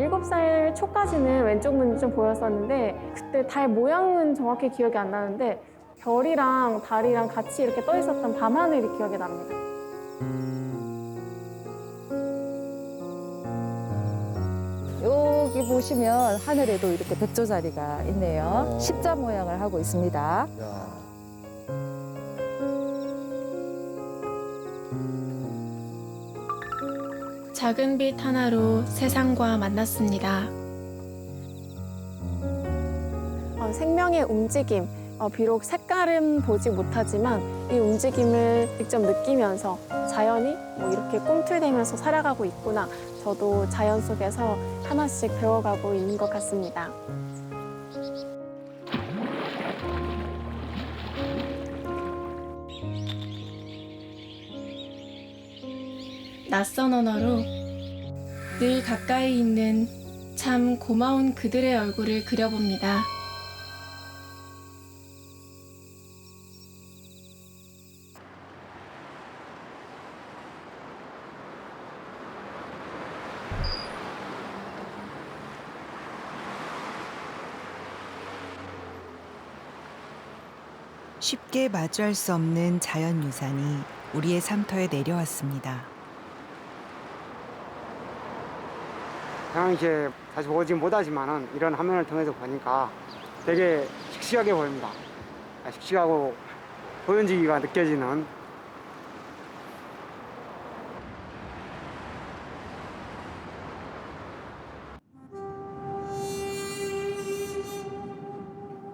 7살 초까지는 왼쪽 눈이 좀 보였었는데 그때 달 모양은 정확히 기억이 안 나는데 별이랑 달이랑 같이 이렇게 떠 있었던 밤하늘이 기억이 납니다. 여기 보시면 하늘에도 이렇게 백조자리가 있네요. 십자 모양을 하고 있습니다. 야. 작은 빛 하나로 세상과 만났습니다. 생명의 움직임, 비록 색깔은 보지 못하지만 이 움직임을 직접 느끼면서 자연이 뭐 이렇게 꿈틀대면서 살아가고 있구나. 저도 자연 속에서 하나씩 배워가고 있는 것 같습니다. 낯선 언어로 늘 가까이 있는 참 고마운 그들의 얼굴을 그려봅니다. 쉽게 마주할 수 없는 자연유산이 우리의 삶터에 내려왔습니다. 평상시에 자주 보지 못하지만은 이런 화면을 통해서 보니까 되게 씩씩하게 보입니다. 씩씩하고 보존지기가 느껴지는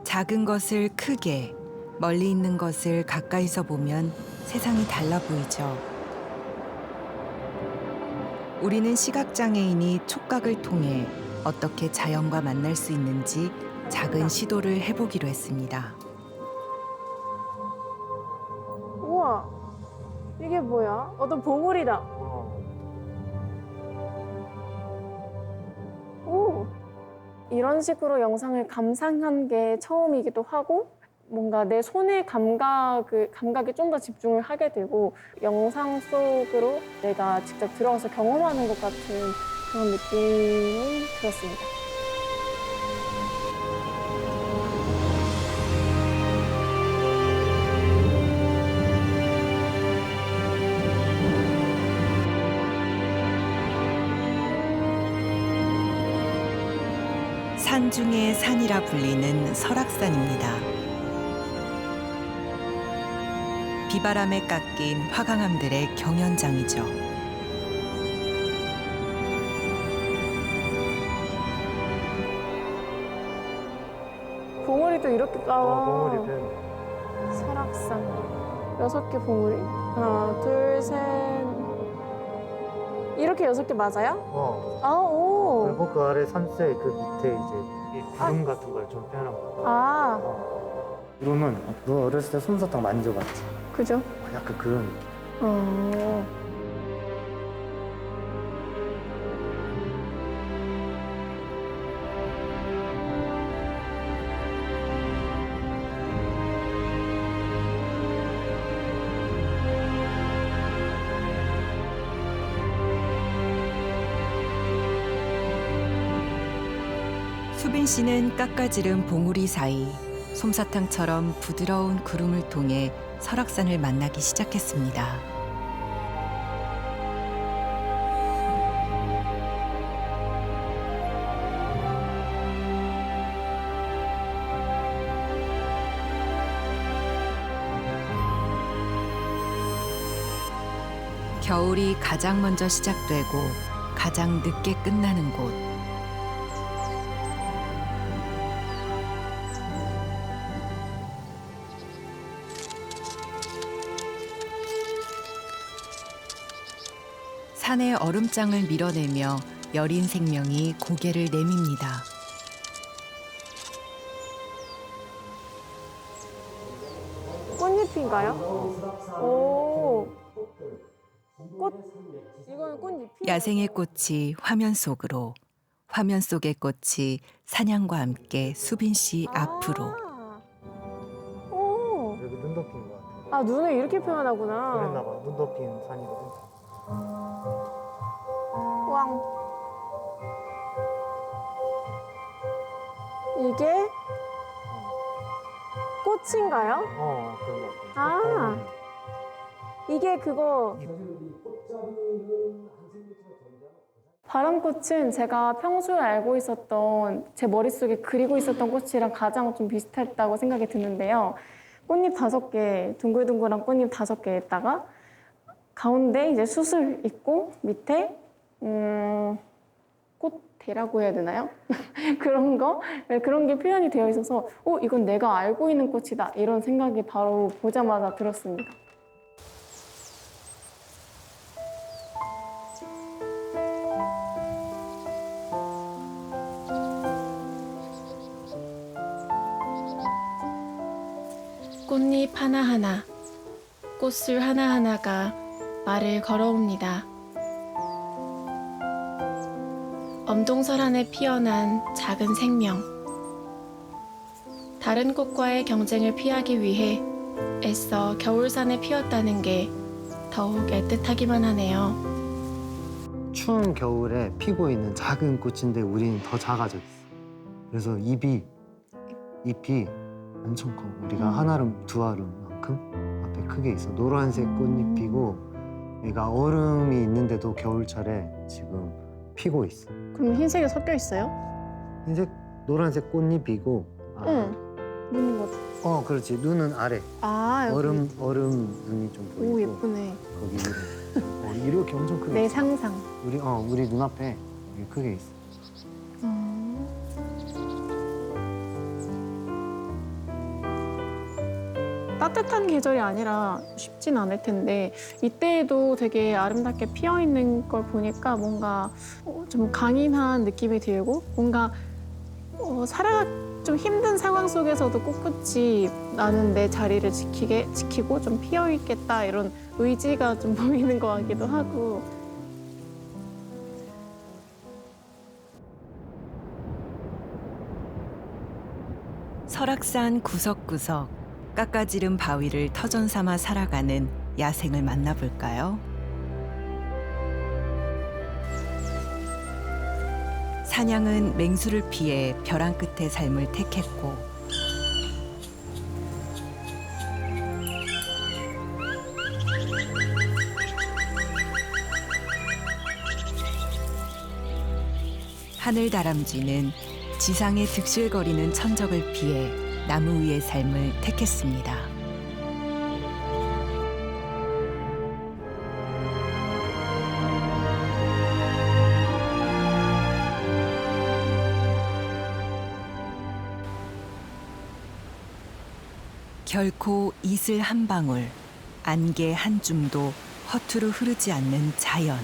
작은 것을 크게, 멀리 있는 것을 가까이서 보면 세상이 달라 보이죠. 우리는 시각장애인이 촉각을 통해 어떻게 자연과 만날 수 있는지 작은 시도를 해보기로 했습니다. 우와, 이게 뭐야? 어떤 보물이다. 오, 이런 식으로 영상을 감상한 게 처음이기도 하고 뭔가 내 손의 감각에 좀 더 집중을 하게 되고 영상 속으로 내가 직접 들어가서 경험하는 것 같은 그런 느낌이 들었습니다. 산 중의 산이라 불리는 설악산입니다. 비바람에 깎인 화강암들의 경연장이죠. 봉우리도 이렇게 까와. 봉우리 뱀. 설악산 6개 봉우리. 하나, 둘, 셋. 이렇게 6개 맞아요? 아, 오. 그리고 그 아래 산수의 그 밑에 이제 이 구름 같은 걸 좀 표현한 거야. 아, 구름은 너 어렸을 때 솜사탕 만져봤지? 그죠? 약간 그런. 어. 수빈 씨는 깎아지른 봉우리 사이 솜사탕처럼 부드러운 구름을 통해 설악산을 만나기 시작했습니다. 겨울이 가장 먼저 시작되고 가장 늦게 끝나는 곳. 산의 얼음장을 밀어내며 여린 생명이 고개를 내밉니다. 꽃잎인가요? 오. 꽃. 이거는 꽃잎이. 야생의 꽃이 화면 속으로, 화면 속의 꽃이 사냥과 함께 수빈 씨 앞으로. 오. 여기 눈 덮인 거 같아. 아, 눈을 이렇게 표현하구나. 그랬나 봐. 눈 덮인 산이거든. 왕. 이게 꽃인가요? 그런 것 같아요. 아. 이게 그거 바람꽃은 제가 평소에 알고 있었던 제 머릿속에 그리고 있었던 꽃이랑 가장 좀 비슷했다고 생각이 드는데요. 꽃잎 5개, 둥글둥글한 꽃잎 5개에다가 가운데 이제 수술 있고 밑에 꽃대라고 해야 되나요? 그런 거? 네, 그런 게 표현이 되어 있어서 이건 내가 알고 있는 꽃이다 이런 생각이 바로 보자마자 들었습니다. 꽃잎 하나하나, 꽃술 하나하나가 말을 걸어옵니다. 엄동설 안에 피어난 작은 생명. 다른 꽃과의 경쟁을 피하기 위해 애써 겨울산에 피었다는 게 더욱 애틋하기만 하네요. 추운 겨울에 피고 있는 작은 꽃인데 우리는 더 작아져 있어. 그래서 잎이 엄청 커. 우리가 한 알음, 두 알음만큼 앞에 크게 있어. 노란색 꽃잎이고 얘가 얼음이 있는데도 겨울철에 지금 피고 있어. 그럼 흰색이 섞여 있어요? 흰색, 노란색 꽃잎이고 눈인 거죠? 그렇지. 눈은 아래. 아, 여기. 얼음 눈이 좀 보이고. 오, 예쁘네. 거기 위로. 이렇게 엄청 크게 내 있어. 상상. 우리 눈앞에 여기 크게 있어. 따뜻한 계절이 아니라 쉽진 않을 텐데 이때에도 되게 아름답게 피어 있는 걸 보니까 뭔가 좀 강인한 느낌이 들고 뭔가 좀 힘든 상황 속에서도 꿋꿋이 나는 내 자리를 지키고 좀 피어 있겠다 이런 의지가 좀 보이는 것 같기도 하고. 설악산 구석구석 깎아지른 바위를 터전 삼아 살아가는 야생을 만나볼까요? 사냥은 맹수를 피해 벼랑 끝의 삶을 택했고 하늘다람쥐는 지상에 득실거리는 천적을 피해 나무 위의 삶을 택했습니다. 결코 이슬 한 방울, 안개 한 줌도 허투루 흐르지 않는 자연.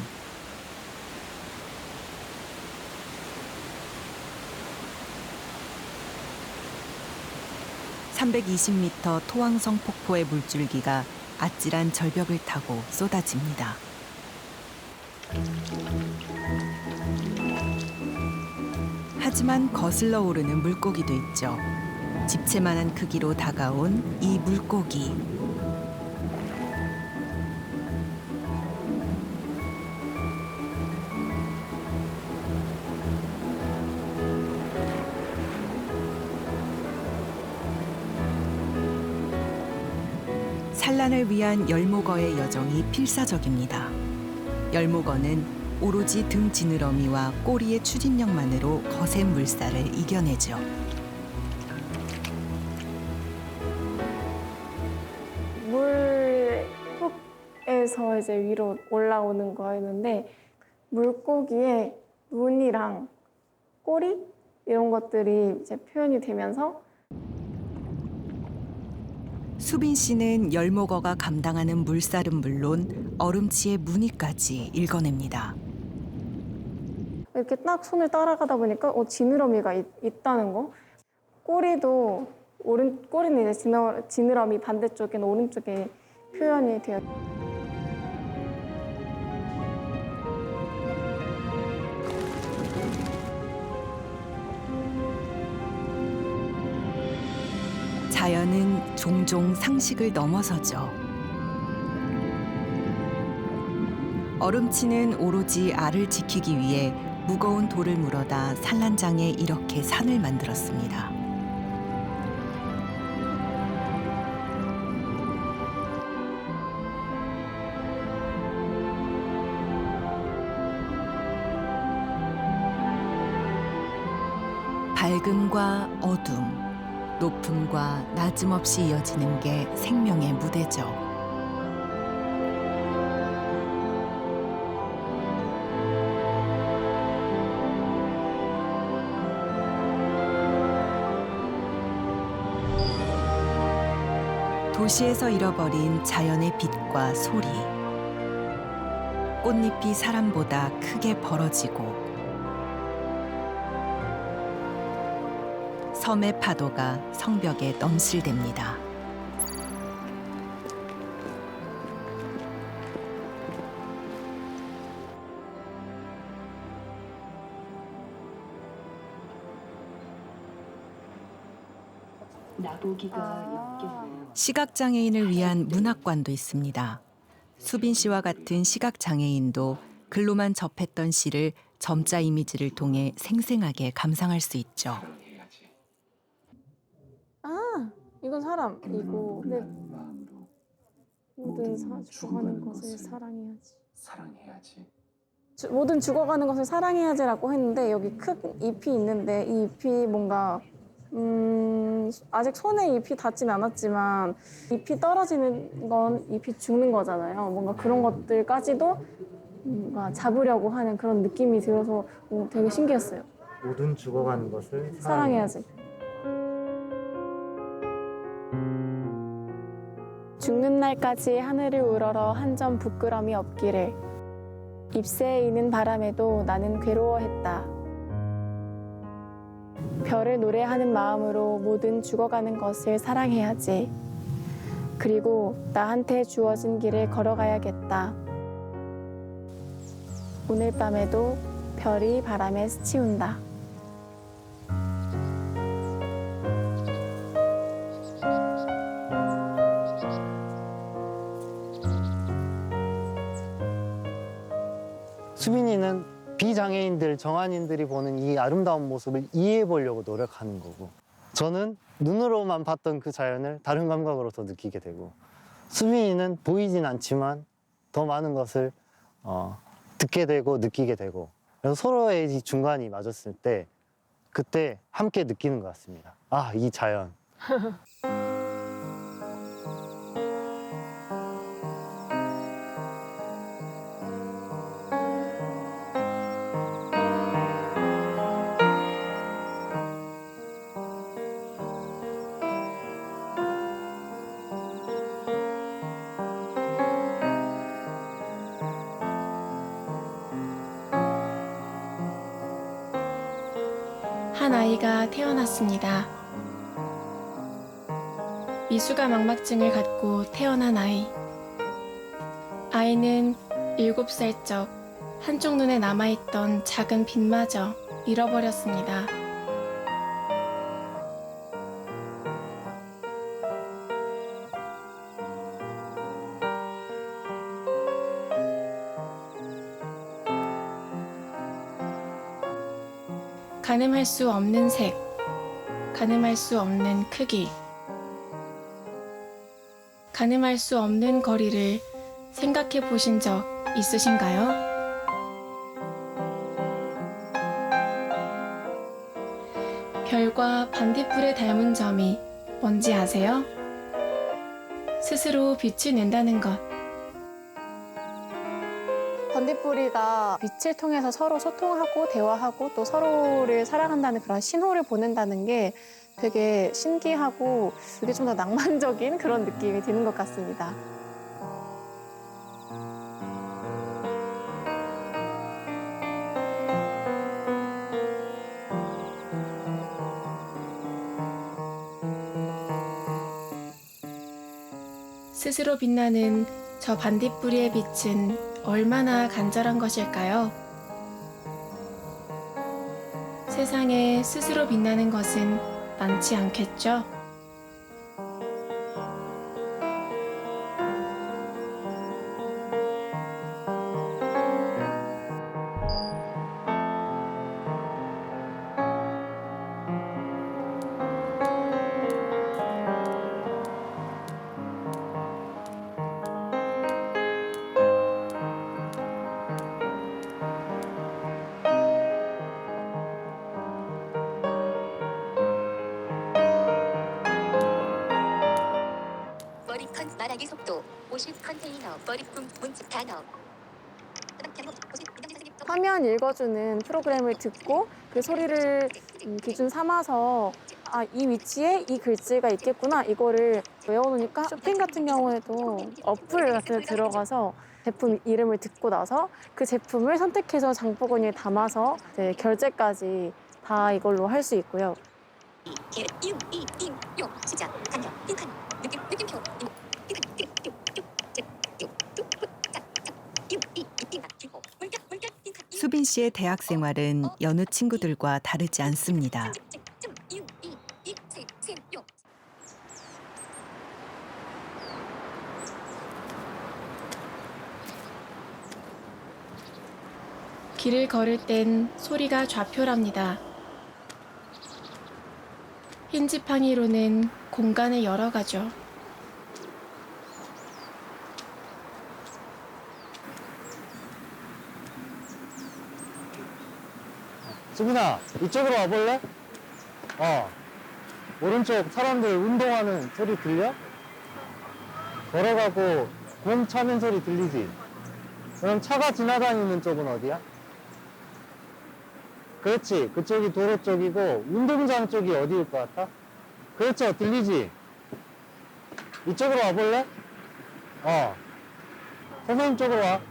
(320m) 토왕성 폭포의 물줄기가 아찔한 절벽을 타고 쏟아집니다. 하지만 거슬러 오르는 물고기도 있죠. 집채만한 크기로 다가온 이 물고기. 산란을 위한 열목어의 여정이 필사적입니다. 열목어는 오로지 등 지느러미와 꼬리의 추진력만으로 거센 물살을 이겨내죠. 물속에서 이제 위로 올라오는 거였는데 물고기의 눈이랑 꼬리 이런 것들이 이제 표현이 되면서 수빈 씨는 열목어가 감당하는 물살은 물론 얼음치의 무늬까지 읽어냅니다. 이렇게 딱 손을 따라가다 보니까 지느러미가 있다는 거. 꼬리도 꼬리는 이제 지느러미 반대쪽에는 오른쪽에 표현이 되어. 자연은 종종 상식을 넘어서죠. 얼음치는 오로지 알을 지키기 위해 무거운 돌을 물어다 산란장에 이렇게 산을 만들었습니다. 밝음과 어둠, 높음과 낮음 없이 이어지는 게 생명의 무대죠. 도시에서 잃어버린 자연의 빛과 소리. 꽃잎이 사람보다 크게 벌어지고 섬의 파도가 성벽에 넘실댑니다. 시각장애인을 위한 문학관도 있습니다. 수빈 씨와 같은 시각장애인도 글로만 접했던 시를 점자 이미지를 통해 생생하게 감상할 수 있죠. 아, 이건 사람이고. 근데 모든 죽어가는 것을 사랑해야지. 모든 죽어가는 것을 사랑해야지라고 했는데 여기 큰 잎이 있는데 이 잎이 뭔가 아직 손에 잎이 닿진 않았지만 잎이 떨어지는 건 잎이 죽는 거잖아요. 뭔가 그런 것들까지도 뭔가 잡으려고 하는 그런 느낌이 들어서 되게 신기했어요. 모든 죽어가는 것을 사랑해야지. 죽는 날까지 하늘을 우러러 한 점 부끄럼이 없기를. 잎새에 이는 바람에도 나는 괴로워했다. 별을 노래하는 마음으로 모든 죽어가는 것을 사랑해야지. 그리고 나한테 주어진 길을 걸어가야겠다. 오늘 밤에도 별이 바람에 스치운다. 수빈이는 비장애인들, 정한인들이 보는 이 아름다운 모습을 이해해 보려고 노력하는 거고, 저는 눈으로만 봤던 그 자연을 다른 감각으로 더 느끼게 되고, 수빈이는 보이진 않지만 더 많은 것을 듣게 되고 느끼게 되고, 그래서 서로의 이 중간이 맞았을 때 그때 함께 느끼는 것 같습니다. 아, 이 자연. 한 아이가 태어났습니다. 미수가 망막증을 갖고 태어난 아이. 아이는 7살 적 한쪽 눈에 남아있던 작은 빛마저 잃어버렸습니다. 가늠할 수 없는 색, 가늠할 수 없는 크기, 가늠할 수 없는 거리를 생각해 보신 적 있으신가요? 별과 반딧불에 닮은 점이 뭔지 아세요? 스스로 빛을 낸다는 것. 반딧불이가 빛을 통해서 서로 소통하고 대화하고 또 서로를 사랑한다는 그런 신호를 보낸다는 게 되게 신기하고 그게 좀 더 낭만적인 그런 느낌이 드는 것 같습니다. 스스로 빛나는 저 반딧불이의 빛은 얼마나 간절한 것일까요? 세상에 스스로 빛나는 것은 많지 않겠죠? 말하기 속도 50 컨테이너 버리품 문집 단어. 화면 읽어주는 프로그램을 듣고 그 소리를 기준 삼아서 아, 이 위치에 이 글씨가 있겠구나 이거를 외워놓으니까 쇼핑 같은 경우에도 어플 같은 데 들어가서 제품 이름을 듣고 나서 그 제품을 선택해서 장바구니에 담아서 이제 결제까지 다 이걸로 할 수 있고요. 시작 간격 빈칸 느낌표 수빈 씨의 대학 생활은 여느 친구들과 다르지 않습니다. 길을 걸을 땐 소리가 좌표랍니다. 흰 지팡이로는 공간을 열어가죠. 수빈아, 이쪽으로 와볼래? 오른쪽 사람들 운동하는 소리 들려? 걸어가고 공 차는 소리 들리지? 그럼 차가 지나다니는 쪽은 어디야? 그렇지, 그쪽이 도로 쪽이고 운동장 쪽이 어디일 것 같아? 그렇죠, 들리지? 이쪽으로 와볼래? 선생님 쪽으로 와.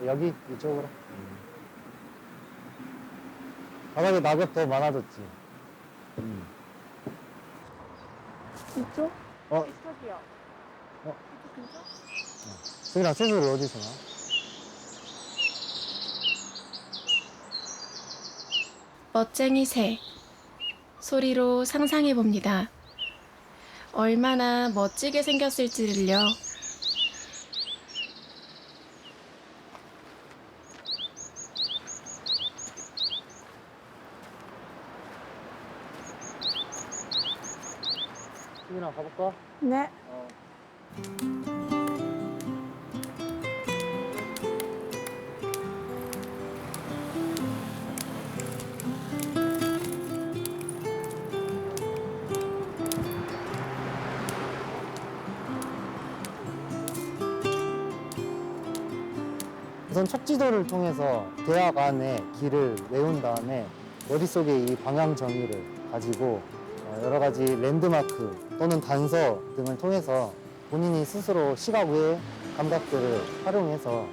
여기 이쪽으로. 바닥에 낙엽 더 많아졌지. 이쪽? 어, 이쪽이요. 이쪽 근처? 수빈아, 새소리 어디서 나? 멋쟁이 새. 소리로 상상해 봅니다. 얼마나 멋지게 생겼을지를요. 수빈아, 가볼까? 네. 우선 척지도를 통해서 대학 안에 길을 외운 다음에 머릿속에 이 방향 정의를 가지고 여러 가지 랜드마크 또는 단서 등을 통해서 본인이 스스로 시각 외의 감각들을 활용해서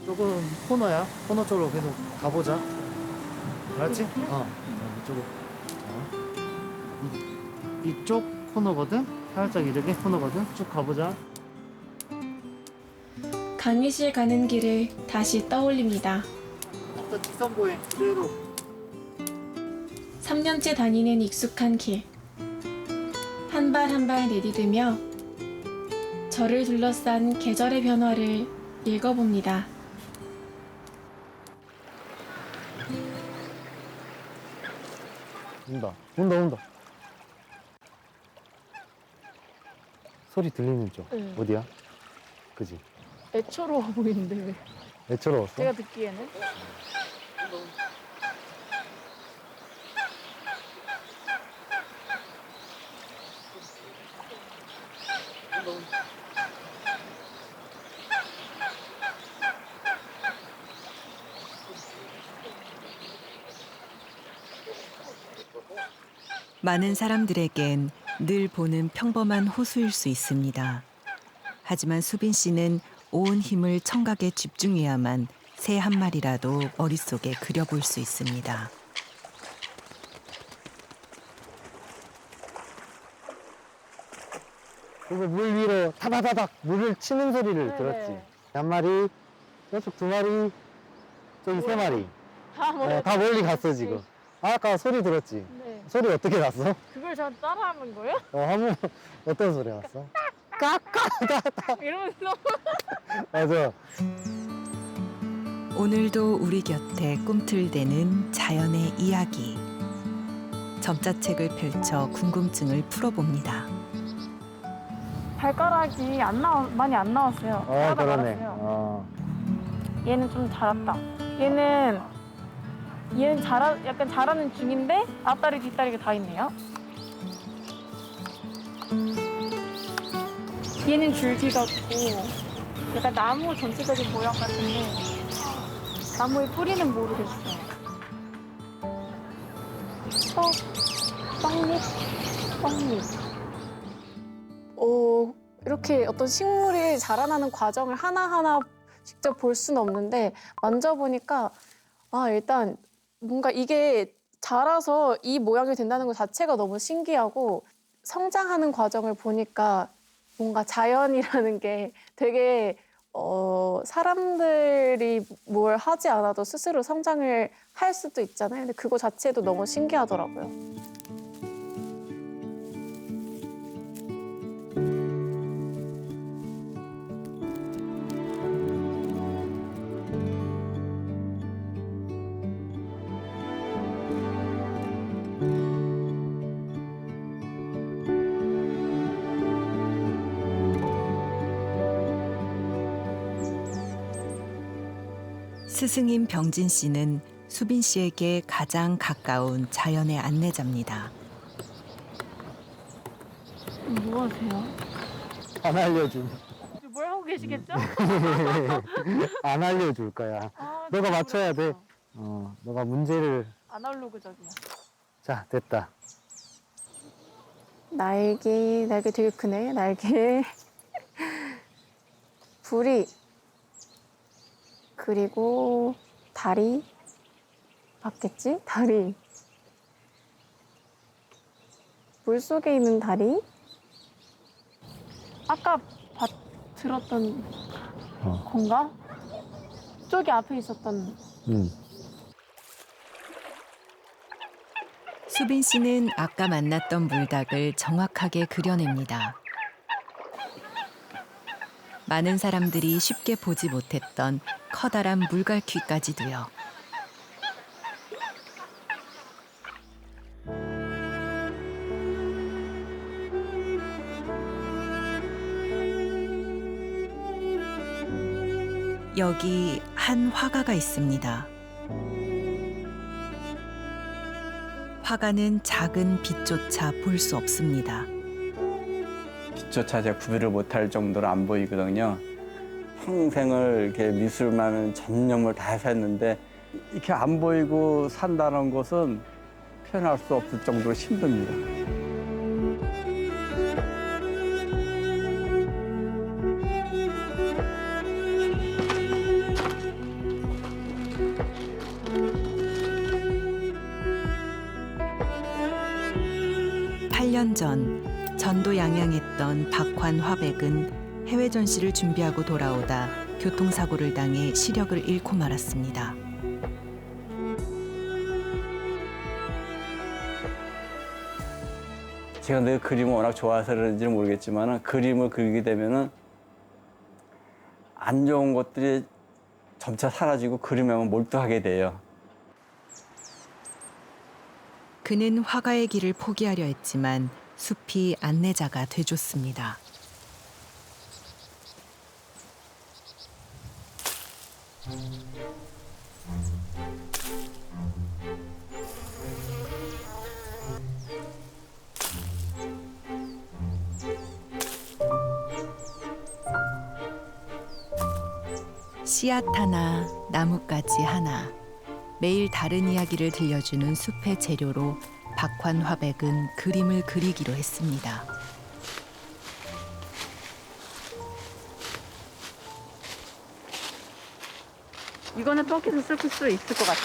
조금 코너야. 코너 쪽으로 계속 가보자. 알았지? 이쪽으로. 이쪽 코너거든? 살짝 이렇게 코너거든? 쭉 가보자. 강의실 가는 길을 다시 떠올립니다. 어떤 직선 보행 그대로. 3년째 다니는 익숙한 길. 한 발 한 발 내디디며 저를 둘러싼 계절의 변화를 읽어봅니다. 온다. 소리 들리는 쪽. 네. 어디야? 그지? 애처로워 보이는데 왜? 애처로웠어? 제가 듣기에는? 많은 사람들에겐 늘 보는 평범한 호수일 수 있습니다. 하지만 수빈 씨는 온 힘을 청각에 집중해야만 새 한 마리라도 머릿속에 그려볼 수 있습니다. 그리고 물 위로 타다다닥 물을 치는 소리를 네네. 들었지. 한 마리, 저쪽 두 마리, 저기 세 마리. 다 다 멀리 갔어 지금. 아까 소리 들었지? 네. 소리 어떻게 났어? 그걸 저 따라하는 거예요? 한번 어떤 소리 났어? 까까까까. 이러면서 맞아. 오늘도 우리 곁에 꿈틀대는 자연의 이야기. 점자책을 펼쳐 궁금증을 풀어봅니다. 발가락이 많이 안 나왔어요. 하나도 그러네. 말았어요. 얘는 좀 자랐다. 얘는 얘는 약간 자라는 중인데 앞다리 뒷다리가 다 있네요. 얘는 줄기 같고 약간 나무 전체적인 모양 같은데 나무의 뿌리는 모르겠어요. 떡잎. 이렇게 어떤 식물이 자라나는 과정을 하나하나 직접 볼 수는 없는데 만져보니까 일단 뭔가 이게 자라서 이 모양이 된다는 것 자체가 너무 신기하고 성장하는 과정을 보니까 뭔가 자연이라는 게 되게 사람들이 뭘 하지 않아도 스스로 성장을 할 수도 있잖아요. 근데 그거 자체도 너무 신기하더라고요. 스승인 병진 씨는 수빈 씨에게 가장 가까운 자연의 안내자입니다. 뭐 하세요? 안 알려줌. 뭘 하고 계시겠죠? 안 알려줄 거야. 너가 맞춰야 돼. 너가 문제를. 아날로그적이야. 자, 됐다. 날개 되게 크네, 날개. 부리. 그리고 다리. 맞겠지? 다리. 물속에 있는 다리. 아까 들었던 건가? 저기 앞에 있었던. 수빈 씨는 아까 만났던 물닭을 정확하게 그려냅니다. 많은 사람들이 쉽게 보지 못했던 커다란 물갈퀴까지도요. 여기 한 화가가 있습니다. 화가는 작은 빛조차 볼 수 없습니다. 빛조차 제가 구별을 못할 정도로 안 보이거든요. 평생을 이렇게 미술만은 전념을 다해서 했는데 이렇게 안 보이고 산다는 것은 표현할 수 없을 정도로 힘듭니다. 전 전도 양양했던 박환 화백은 해외 전시를 준비하고 돌아오다 교통사고를 당해 시력을 잃고 말았습니다. 제가 늘 그림을 워낙 좋아해서 그런지는 모르겠지만 그림을 그리게 되면은 안 좋은 것들이 점차 사라지고 그림에만 몰두하게 돼요. 그는 화가의 길을 포기하려 했지만 숲이 안내자가 돼줬습니다. 씨앗 하나, 나뭇가지 하나. 매일 다른 이야기를 들려주는 숲의 재료로 박환 화백은 그림을 그리기로 했습니다. 이거는 똥기서 쓸 수 있을 것 같아.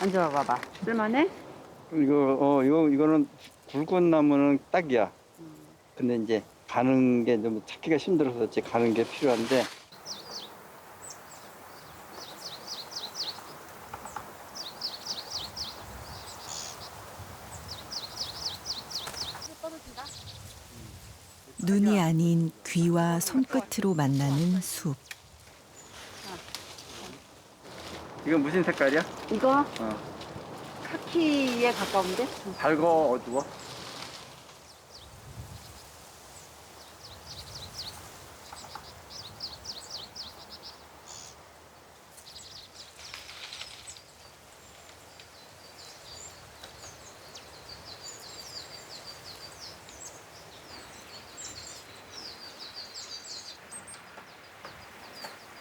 앉아봐봐. 쓸만해? 이거는 굵은나무는 딱이야. 근데 이제 가는 게 좀 찾기가 힘들어서 이제 가는 게 필요한데. 눈이 아닌 귀와 손끝으로 만나는 숲. 이건 무슨 색깔이야? 이거? 카키에 가까운데? 밝어, 어두워?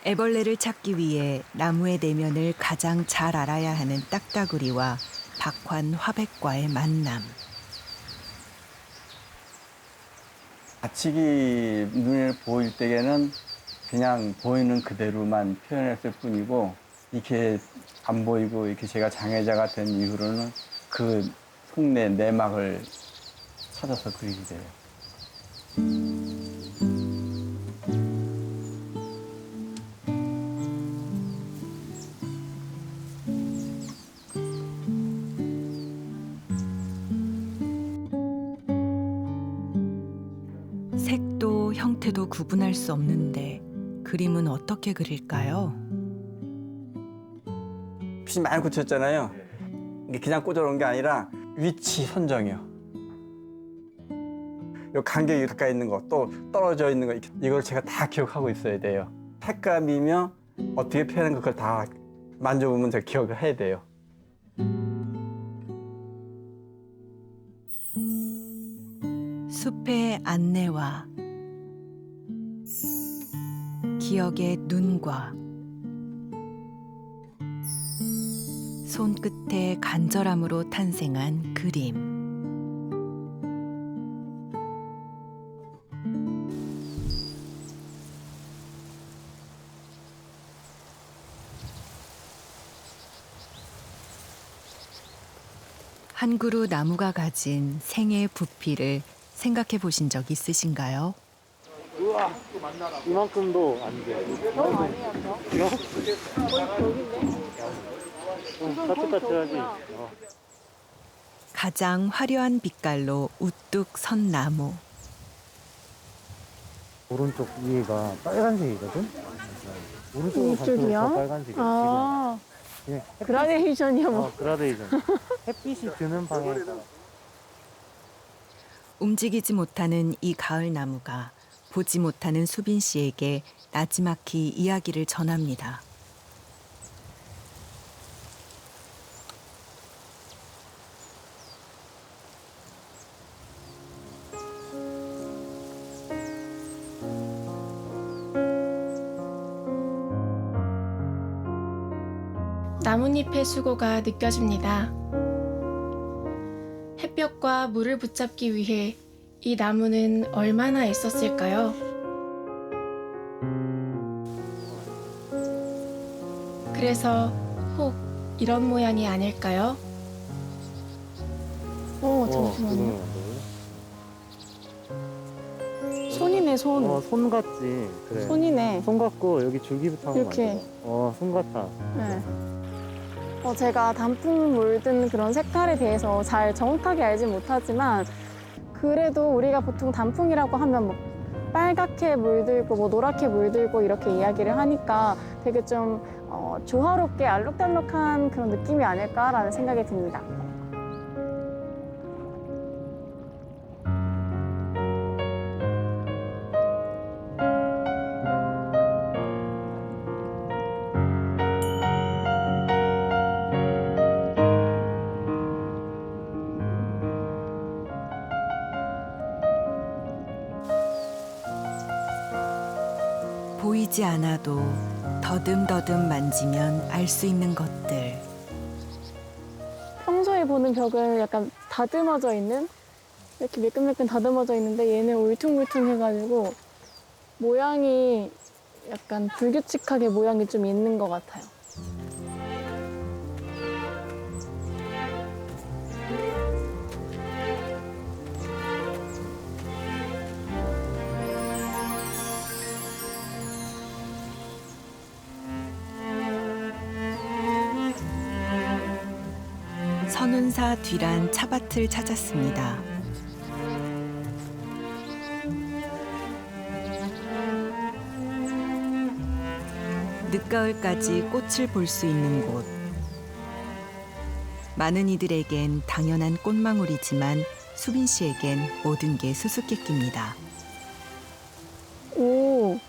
애벌레를 찾기 위해 나무의 내면을 가장 잘 알아야 하는 딱따구리와 박환 화백과의 만남. 가치기 눈에 보일 때에는 그냥 보이는 그대로만 표현했을 뿐이고 이렇게 안 보이고 이렇게 제가 장애자가 된 이후로는 그 속내 내막을 찾아서 그리게 돼요. 색도 형태도 구분할 수 없는데 그림은 어떻게 그릴까요? 빛이 많이 굳혔잖아요. 이게 그냥 꽂아놓은 게 아니라 위치 선정이요. 요 간격이 가까이 있는 거, 또 떨어져 있는 거, 이걸 제가 다 기억하고 있어야 돼요. 색감이며 어떻게 표현한 그걸 다 만져보면 제가 기억을 해야 돼요. 숲의 안내와 기억의 눈과 손끝의 간절함으로 탄생한 그림. 한 그루 나무가 가진 생의 부피를 생각해 보신 적 있으신가요? 우와, 이만큼도 안 돼. 형 아니야, 형? 이거? 거의 벽인데? 따뜻따뜻하지? 가장 화려한 빛깔로 우뚝 선 나무. 오른쪽 위에가 빨간색이거든? 오른쪽으로 이쪽이요? 갈수록 더 빨간색이야. 아, 지금. 그라데이션이야 뭐. 그라데이션. 햇빛이 드는 방에서. 움직이지 못하는 이 가을 나무가 보지 못하는 수빈 씨에게 나지막히 이야기를 전합니다. 나뭇잎의 수고가 느껴집니다. 햇볕과 물을 붙잡기 위해 이 나무는 얼마나 애썼을까요? 그래서 혹 이런 모양이 아닐까요? 잠시만요. 손이네, 손. 손 같지. 그래. 손이네. 손 같고 여기 줄기부터 한번 이렇게. 만져봐. 손 같아. 네. 제가 단풍을 물든 그런 색깔에 대해서 잘 정확하게 알지 못하지만 그래도 우리가 보통 단풍이라고 하면 뭐 빨갛게 물들고 뭐 노랗게 물들고 이렇게 이야기를 하니까 되게 좀 조화롭게 알록달록한 그런 느낌이 아닐까라는 생각이 듭니다. 보이지 않아도 더듬더듬 만지면 알 수 있는 것들. 평소에 보는 벽은 약간 다듬어져 있는 이렇게 매끈매끈 다듬어져 있는데 얘는 울퉁불퉁해가지고 모양이 약간 불규칙하게 모양이 좀 있는 것 같아요. 선운사 뒤란 차밭을 찾았습니다. 늦가을까지 꽃을 볼 수 있는 곳. 많은 이들에겐 당연한 꽃망울이지만 수빈 씨에겐 모든 게 수수께끼입니다. 오,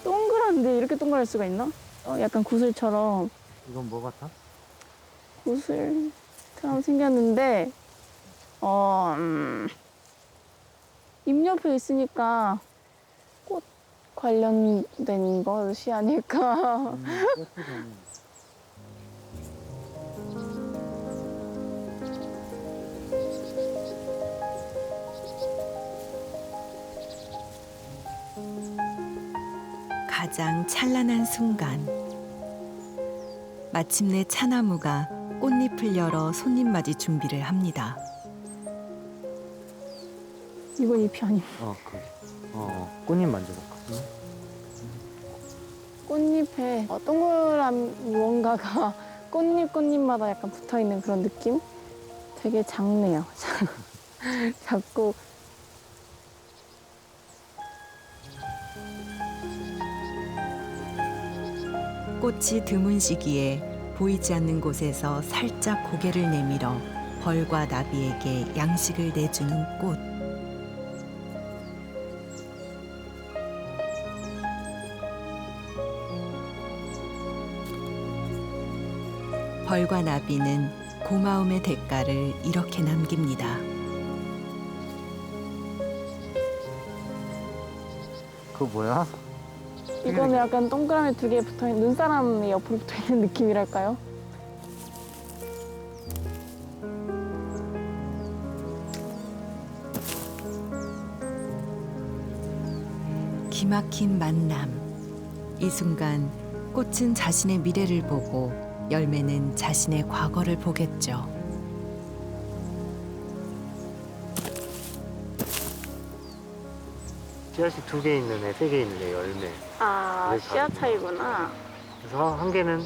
동그란데 이렇게 동그랄 수가 있나? 약간 구슬처럼. 이건 뭐 같아? 구슬처럼 생겼는데 입 옆에 있으니까 꽃 관련된 것이 아닐까. 가장 찬란한 순간. 마침내 차나무가 꽃잎을 열어 손님 맞이 준비를 합니다. 이건 잎이 아니고 꽃잎 만져볼까? 꽃잎에 동그란 무언가가 꽃잎마다 약간 붙어있는 그런 느낌? 되게 작네요. 작고 꽃이 드문 시기에 보이지 않는 곳에서 살짝 고개를 내밀어 벌과 나비에게 양식을 내주는 꽃. 벌과 나비는 고마움의 대가를 이렇게 남깁니다. 그거 뭐야? 이거는 약간 동그라미 2개 붙어있는 눈사람이 옆으로 붙어있는 느낌이랄까요? 기막힌 만남. 이 순간 꽃은 자신의 미래를 보고 열매는 자신의 과거를 보겠죠. 씨앗이 2개 있는 애, 3개 있는 애 열매. 아, 그게 씨앗 다르구나. 차이구나. 그래서 한 개는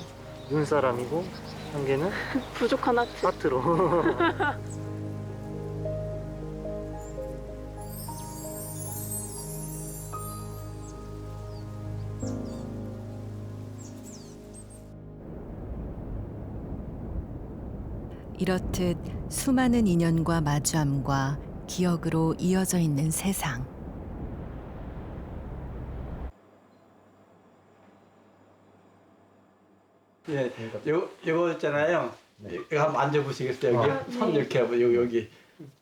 눈사람이고 한 개는 부족한 하트. 하트로. 이렇듯 수많은 인연과 마주함과 기억으로 이어져 있는 세상. 예, 요거 있잖아요. 이거 한번 만져보시겠어요? 여기 손 이렇게 하고 여기.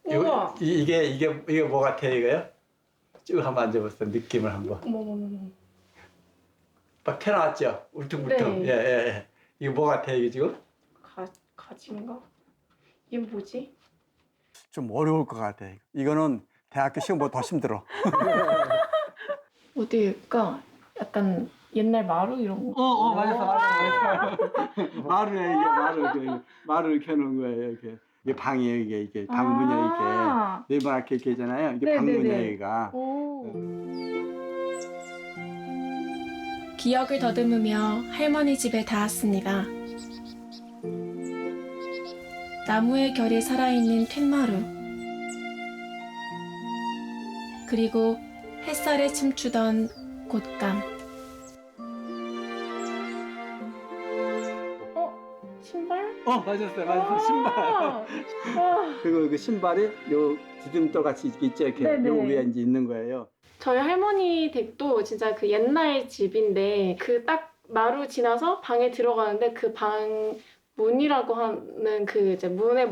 우와. 이게 뭐 같아요, 이거요? 쭉 한번 만져보세요. 느낌을 한번. 어머머머. 막 펴나왔죠? 울퉁불퉁. 네. 예. 이거 뭐 같아요, 이게 지금? 가지인가? 이게 뭐지? 좀 어려울 것 같아. 이거는 대학교 시험보다 더 힘들어. 어디일까? 약간 옛날 마루 이런 거. 맞았어. 마루야, 이게 마루 이렇게 해놓은 거예요, 이렇게. 이게 방이에요, 이게 방문이야, 이게. 네모나게 이렇게 있잖아요. 이게 네네네. 방문이야, 얘가. 기억을 더듬으며 할머니 집에 닿았습니다. 나무의 결이 살아있는 툇마루. 그리고 햇살에 춤추던 곶감. 신발? 맞았어. 신발. 그리고 그 신발이 요 디딤돌 같이 있죠, 이렇게. 네네. 요 위에 이제 있는 거예요. 저희 할머니 댁도 진짜 그 옛날 집인데 그 딱 마루 지나서 방에 들어가는데 그 방 문이라고 하는 그 이제 문의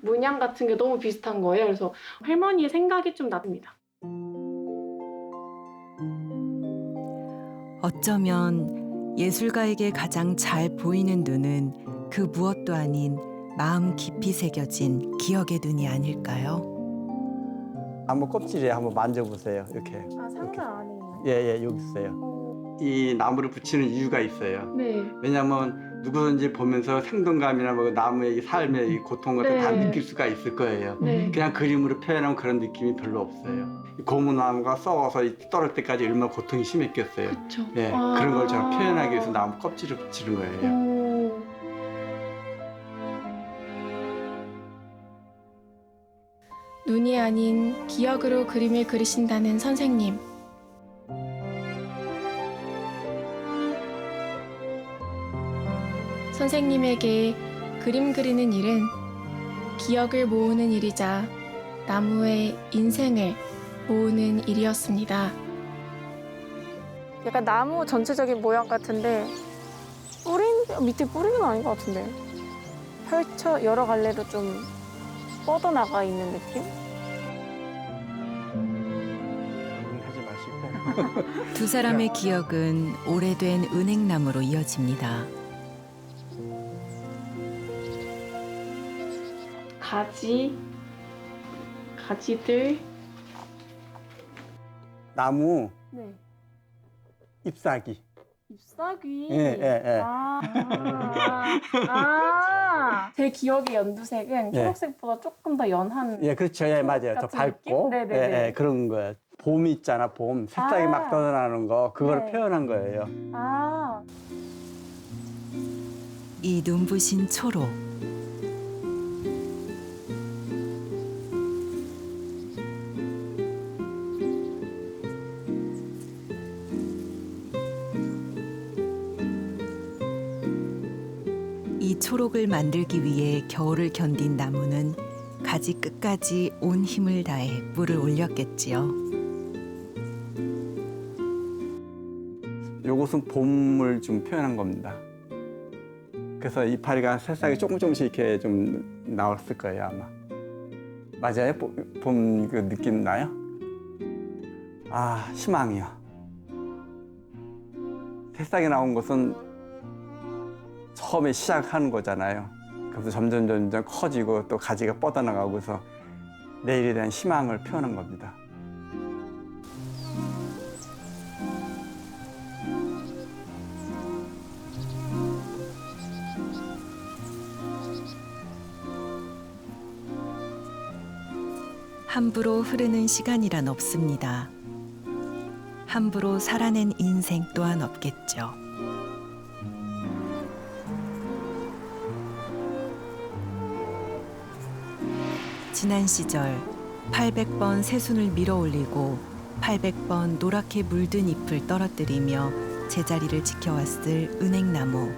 문양 같은 게 너무 비슷한 거예요. 그래서 할머니의 생각이 좀 납니다. 어쩌면 예술가에게 가장 잘 보이는 눈은 그 무엇도 아닌 마음 깊이 새겨진 기억의 눈이 아닐까요? 나무 껍질에 한번 만져보세요, 이렇게. 아, 상자 안에 있나요? 예, 여기 있어요. 이 나무를 붙이는 이유가 있어요. 네. 왜냐하면 누구든지 보면서 생동감이나 뭐 나무의 이 삶의 이 고통 같은 거 다 네. 느낄 수가 있을 거예요. 네. 그냥 그림으로 표현하면 그런 느낌이 별로 없어요. 이 고무나무가 썩어서 떨어질 때까지 얼마나 고통이 심했겠어요. 그쵸. 예, 그런 걸 제가 표현하기 위해서 나무 껍질을 붙이는 거예요. 눈이 아닌 기억으로 그림을 그리신다는 선생님. 선생님에게 그림 그리는 일은 기억을 모으는 일이자 나무의 인생을 모으는 일이었습니다. 약간 나무 전체적인 모양 같은데 밑에 뿌리는 아닌 것 같은데 여러 갈래로 좀 뻗어나가 있는 느낌? 하지 마시고 두 사람의 기억은 오래된 은행나무로 이어집니다. 가지들. 나무 네. 잎사귀. 잎사귀. 예. 제 기억의 연두색은 예. 초록색보다 조금 더 연한. 예, 그렇죠. 예, 맞아요. 더 같은 밝고. 느낌? 네네네. 예, 그런 거예요. 봄 있잖아, 봄. 새싹이 아. 막 떠나는 거. 그걸 네. 표현한 거예요. 아, 이 눈부신 초록. 이 초록을 만들기 위해 겨울을 견딘 나무는 가지 끝까지 온 힘을 다해 물을 올렸겠지요. 요것은 봄을 좀 표현한 겁니다. 그래서 이파리가 새싹이 조금씩 이렇게 좀 나왔을 거예요, 아마. 맞아요? 봄 그 느낌 나요? 아, 희망이요. 새싹이 나온 것은 처음에 시작하는 거잖아요. 그래서 점점 커지고 또 가지가 뻗어나가고 해서 내일에 대한 희망을 표현한 겁니다. 함부로 흐르는 시간이란 없습니다. 함부로 살아낸 인생 또한 없겠죠. 지난 시절 800번 새순을 밀어 올리고 800번 노랗게 물든 잎을 떨어뜨리며 제자리를 지켜왔을 은행나무.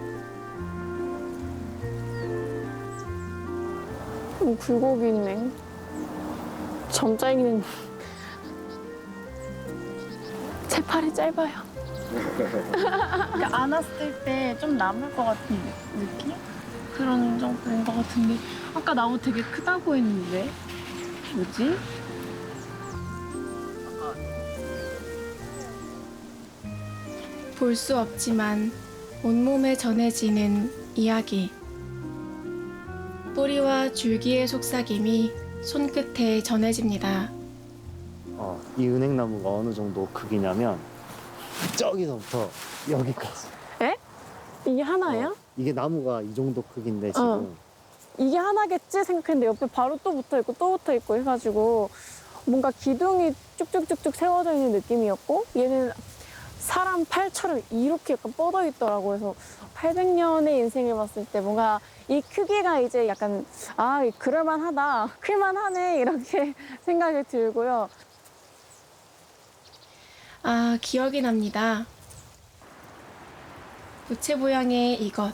굴곡이 있네. 점짜기는 제 팔이 짧아요. 그러니까 안았을 때 좀 남을 것 같은 느낌? 그런 정도인 것 같은데 아까 나무 되게 크다고 했는데 뭐지? 볼 수 없지만 온몸에 전해지는 이야기. 뿌리와 줄기의 속삭임이 손끝에 전해집니다. 이 은행나무가 어느 정도 크기냐면 저기서부터 여기까지. 이게 하나예요? 이게 나무가 이 정도 크기인데 지금 이게 하나겠지 생각했는데 옆에 바로 또 붙어 있고 또 붙어 있고 해가지고 뭔가 기둥이 쭉쭉쭉쭉 세워져 있는 느낌이었고 얘는 사람 팔처럼 이렇게 약간 뻗어 있더라고요. 그래서 800년의 인생을 봤을 때 뭔가 이 크기가 이제 약간 그럴만하다, 클만하네 이렇게 생각이 들고요. 아, 기억이 납니다. 부채 모양의 이것.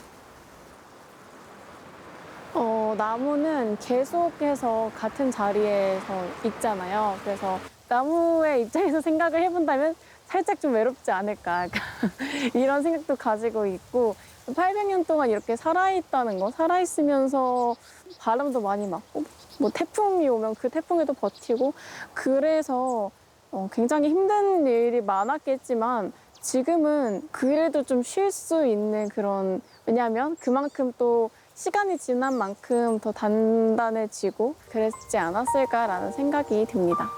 나무는 계속해서 같은 자리에서 있잖아요. 그래서 나무의 입장에서 생각을 해본다면 살짝 좀 외롭지 않을까 이런 생각도 가지고 있고 800년 동안 이렇게 살아있다는 거, 살아있으면서 바람도 많이 맞고 뭐 태풍이 오면 그 태풍에도 버티고 그래서 굉장히 힘든 일이 많았겠지만 지금은 그래도 좀 쉴 수 있는 그런, 왜냐하면 그만큼 또 시간이 지난 만큼 더 단단해지고 그랬지 않았을까라는 생각이 듭니다.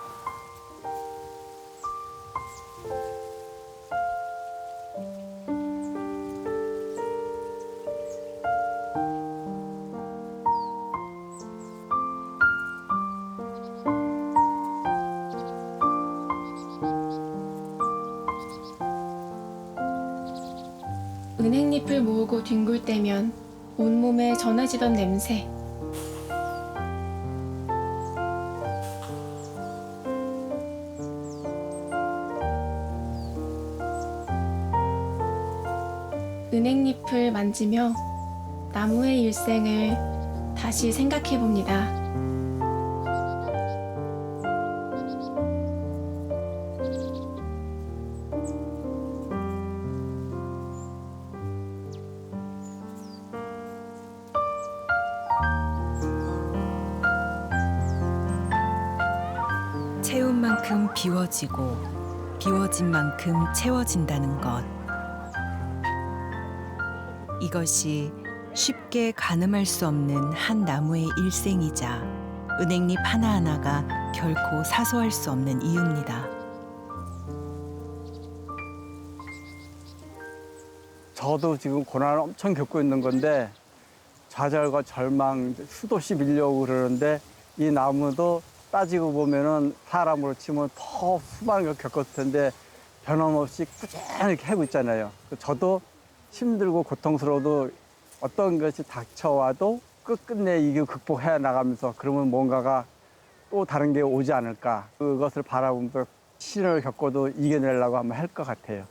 은행잎을 모으고 뒹굴 때면 온몸에 전해지던 냄새. 은행잎을 만지며 나무의 일생을 다시 생각해 봅니다. 채운 만큼 비워지고 비워진 만큼 채워진다는 것. 이것이 쉽게 가늠할 수 없는 한 나무의 일생이자 은행잎 하나하나가 결코 사소할 수 없는 이유입니다. 저도 지금 고난을 엄청 겪고 있는 건데 좌절과 절망, 수도 없이 밀려오고 그러는데 이 나무도 따지고 보면은 사람으로 치면 더 수많은 걸 겪었을 텐데 변함없이 꾸준히 이렇게 하고 있잖아요. 저도 힘들고 고통스러워도 어떤 것이 닥쳐와도 끝끝내 이게 극복해 나가면서 그러면 뭔가가 또 다른 게 오지 않을까. 그것을 바라보면서 시련을 겪어도 이겨내려고 하면 할 것 같아요.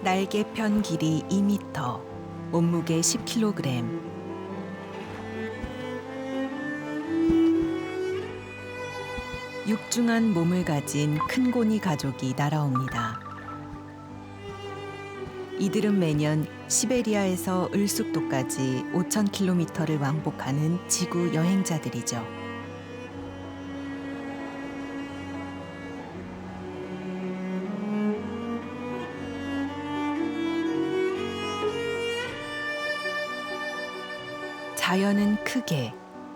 날개편 길이 2m, 몸무게 10kg. 육중한 몸을 가진 큰고니 가족이 날아옵니다. 이들은 매년 시베리아에서 을숙도까지 5,000km를 왕복하는 지구 여행자들이죠. 자연은 크게,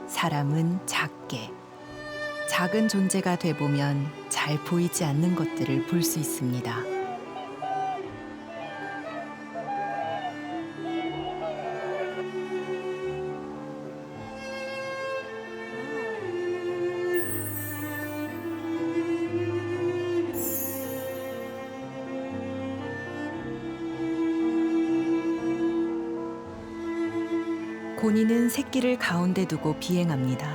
사람은 작게. 작은 존재가 돼보면 잘 보이지 않는 것들을 볼 수 있습니다. 고니는 새끼를 가운데 두고 비행합니다.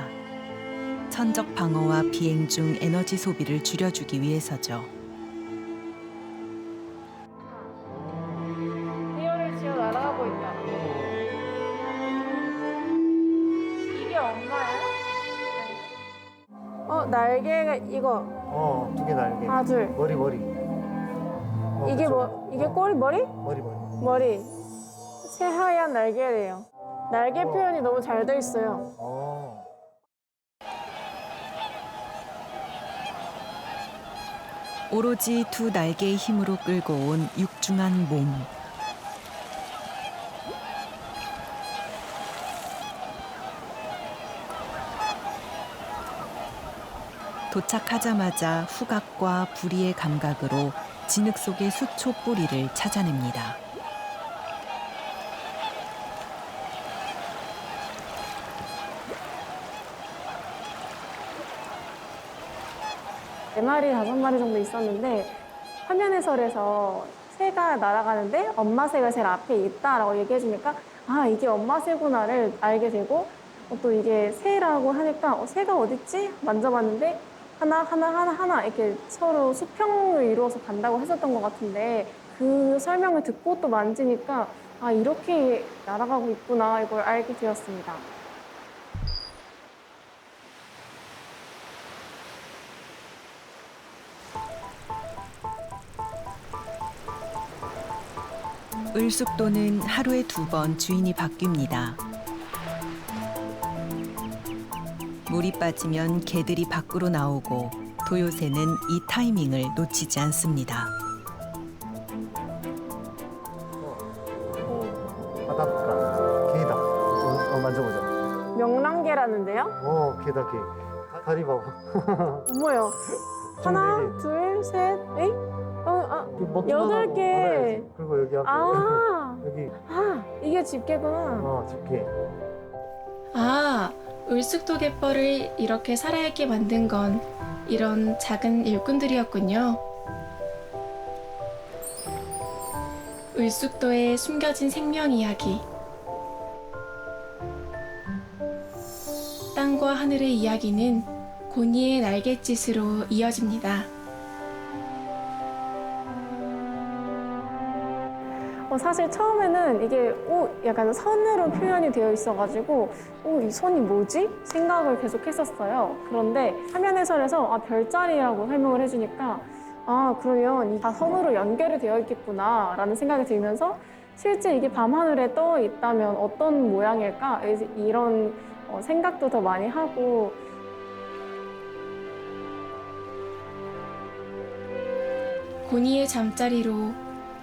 천적 방어와 비행 중 에너지 소비를 줄여주기 위해서죠. 뛰어를 지어 날아가고 있다. 이게 엄마야? 날개가 이거. 2개 날개. 하나, 둘. 머리. 이게 그쵸. 이게 꼬리 머리? 머리. 머리. 새하얀 날개래요. 날개 표현이 너무 잘 돼 있어요. 오로지 두 날개의 힘으로 끌고 온 육중한 몸. 도착하자마자 후각과 부리의 감각으로 진흙 속의 수초 뿌리를 찾아냅니다. 네 마리, 5마리 정도 있었는데 화면 해설에서 새가 날아가는데 엄마 새가 제일 앞에 있다라고 얘기해 주니까 아 이게 엄마 새구나를 알게 되고 또 이게 새라고 하니까 새가 어딨지? 만져봤는데 하나 이렇게 서로 수평을 이루어서 간다고 했었던 것 같은데 그 설명을 듣고 또 만지니까 아 이렇게 날아가고 있구나 이걸 알게 되었습니다. 을숙도는 하루에 2번 주인이 바뀝니다. 물이 빠지면 개들이 밖으로 나오고 도요새는 이 타이밍을 놓치지 않습니다. 바닷가. 개다. 만져보자. 명랑개라는데요? 개다, 개. 다리 봐봐. 어머요. 하나, 둘, 셋, 에이? 먹기만 8개. 알아야지. 그리고 여기 앞에. 여기. 이게 집게구나. 집게. 아, 을숙도 갯벌을 이렇게 살아있게 만든 건 이런 작은 일꾼들이었군요. 을숙도에 숨겨진 생명 이야기. 땅과 하늘의 이야기는 고니의 날갯짓으로 이어집니다. 사실 처음에는 이게 약간 선으로 표현이 되어 있어가지고 이 선이 뭐지? 생각을 계속 했었어요. 그런데 화면 해설에서 별자리라고 설명을 해주니까 그러면 다 선으로 연결이 되어 있겠구나 라는 생각이 들면서 실제 이게 밤하늘에 떠 있다면 어떤 모양일까? 이런 생각도 더 많이 하고 고니의 잠자리로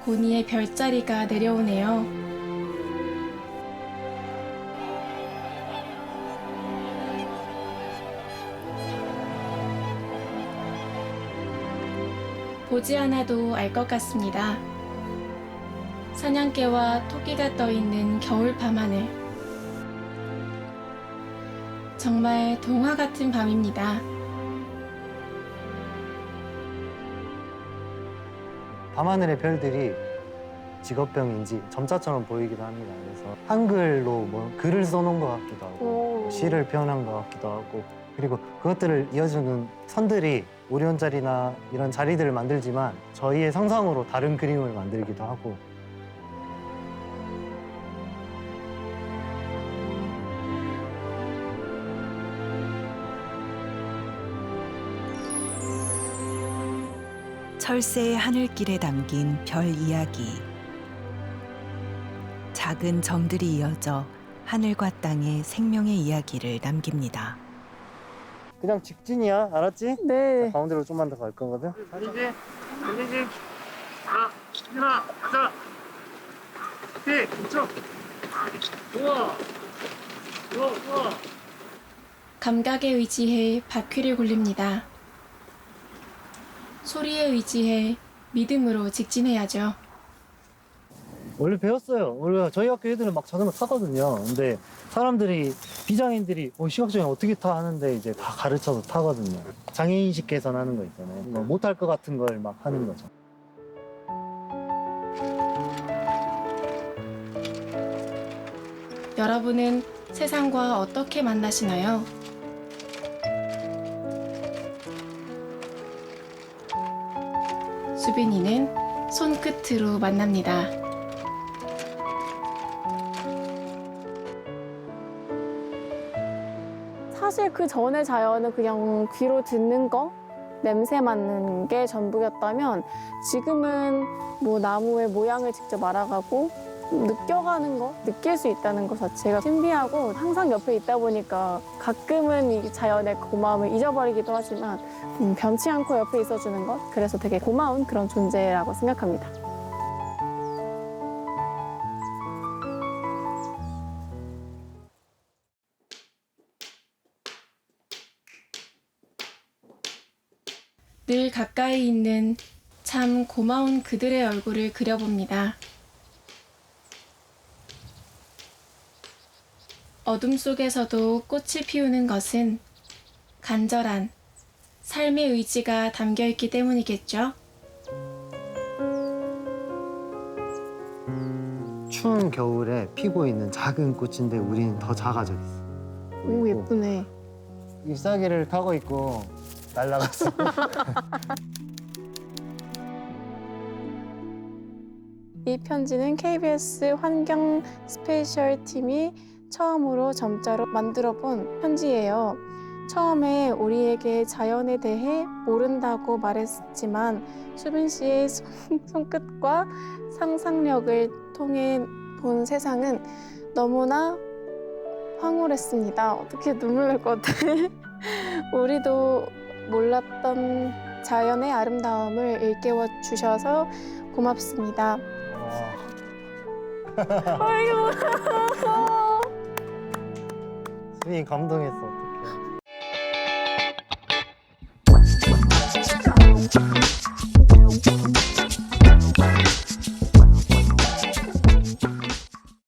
고니의 별자리가 내려오네요. 보지 않아도 알 것 같습니다. 사냥개와 토끼가 떠 있는 겨울 밤하늘. 정말 동화 같은 밤입니다. 밤하늘의 별들이 직업병인지 점자처럼 보이기도 합니다. 그래서 한글로 글을 써놓은 것 같기도 하고 시를 표현한 것 같기도 하고 그리고 그것들을 이어주는 선들이 오리온 자리나 이런 자리들을 만들지만 저희의 상상으로 다른 그림을 만들기도 하고 철새의 하늘길에 담긴 별 이야기. 작은 점들이 이어져 하늘과 땅의 생명의 이야기를 남깁니다. 그냥 직진이야, 알았지? 네. 가운데로 좀만 더 갈 거거든. 달리지. 하나, 가자. 이쪽. 좋아. 감각에 의지해 바퀴를 굴립니다. 소리에 의지해 믿음으로 직진해야죠. 원래 배웠어요. 원래 저희 학교 애들은 막 자전거 타거든요. 근데 사람들이 비장애인들이 시각장애 어떻게 타 하는데 이제 다 가르쳐서 타거든요. 장애인식 개선하는 거 있잖아요. 못할 것 같은 걸 막 하는 거죠. 여러분은 세상과 어떻게 만나시나요? 수빈이는 손끝으로 만납니다. 사실 그 전에 자연은 그냥 귀로 듣는 거, 냄새 맡는 게 전부였다면 지금은 나무의 모양을 직접 알아가고 느껴가는 거, 느낄 수 있다는 것 자체가 신비하고 항상 옆에 있다 보니까 가끔은 이 자연의 고마움을 잊어버리기도 하지만 변치 않고 옆에 있어주는 것, 그래서 되게 고마운 그런 존재라고 생각합니다. 늘 가까이 있는 참 고마운 그들의 얼굴을 그려봅니다. 어둠 속에서도 꽃을 피우는 것은 간절한 삶의 의지가 담겨 있기 때문이겠죠. 추운 겨울에 피고 있는 작은 꽃인데 우리는 더 작아져 있어. 오, 예쁘네. 잎사귀를 타고 있고 날아갔어. 이 편지는 KBS 환경 스페셜 팀이 처음으로 점자로 만들어 본 편지예요. 처음에 우리에게 자연에 대해 모른다고 말했지만 수빈 씨의 손끝과 상상력을 통해 본 세상은 너무나 황홀했습니다. 어떻게 눈물 날 것 같아. 우리도 몰랐던 자연의 아름다움을 일깨워 주셔서 고맙습니다. 수빈이 감동했어.